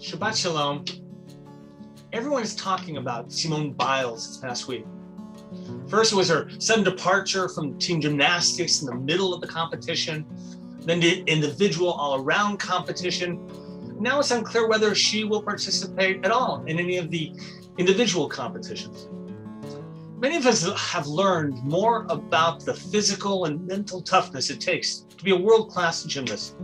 Shabbat Shalom. Everyone is talking about Simone Biles this past week. First, it was her sudden departure from team gymnastics in the middle of the competition, then the individual all-around competition. Now it's unclear whether she will participate at all in any of the individual competitions. Many of us have learned more about the physical and mental toughness it takes to be a world-class gymnast.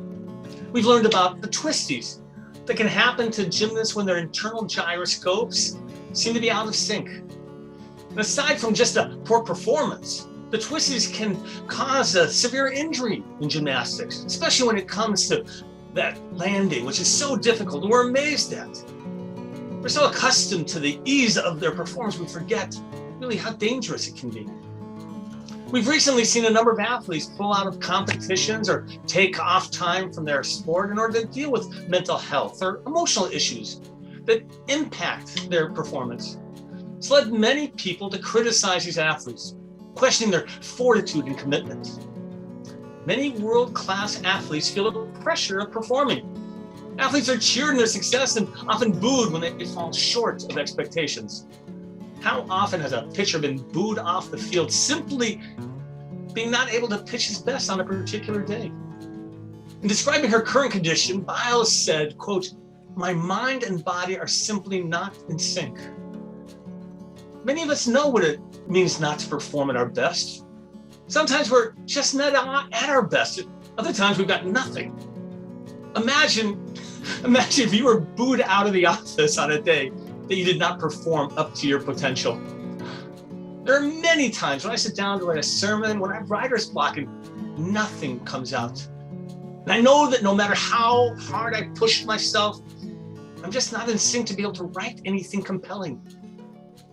We've learned about the twisties that can happen to gymnasts when their internal gyroscopes seem to be out of sync. And aside from just a poor performance, the twisties can cause a severe injury in gymnastics, especially when it comes to that landing, which is so difficult and we're amazed at. We're so accustomed to the ease of their performance, we forget really how dangerous it can be. We've recently seen a number of athletes pull out of competitions or take off time from their sport in order to deal with mental health or emotional issues that impact their performance. It's led many people to criticize these athletes, questioning their fortitude and commitment. Many world-class athletes feel the pressure of performing. Athletes are cheered in their success and often booed when they fall short of expectations. How often has a pitcher been booed off the field simply being not able to pitch his best on a particular day? In describing her current condition, Biles said, quote, "My mind and body are simply not in sync." Many of us know what it means not to perform at our best. Sometimes we're just not at our best. Other times we've got nothing. Imagine if you were booed out of the office on a day that you did not perform up to your potential. There are many times when I sit down to write a sermon, when I have writer's block and nothing comes out. And I know that no matter how hard I push myself, I'm just not in sync to be able to write anything compelling.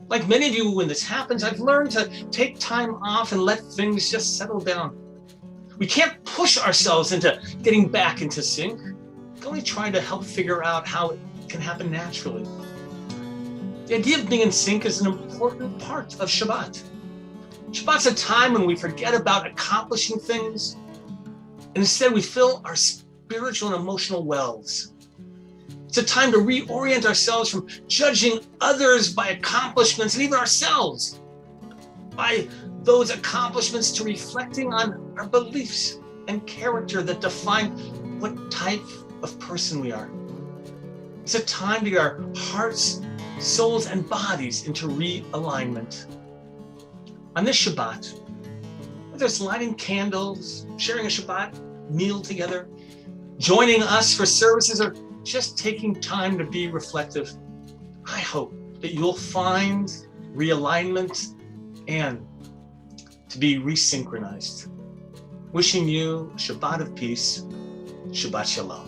Like many of you, when this happens, I've learned to take time off and let things just settle down. We can't push ourselves into getting back into sync. We can only try to help figure out how it can happen naturally. The idea of being in sync is an important part of Shabbat. Shabbat's a time when we forget about accomplishing things, and instead we fill our spiritual and emotional wells. It's a time to reorient ourselves from judging others by accomplishments and even ourselves by those accomplishments to reflecting on our beliefs and character that define what type of person we are. It's a time to get our hearts, souls, and bodies into realignment. On this Shabbat, whether it's lighting candles, sharing a Shabbat meal together, joining us for services, or just taking time to be reflective, I hope that you'll find realignment and to be resynchronized. Wishing you a Shabbat of peace, Shabbat Shalom.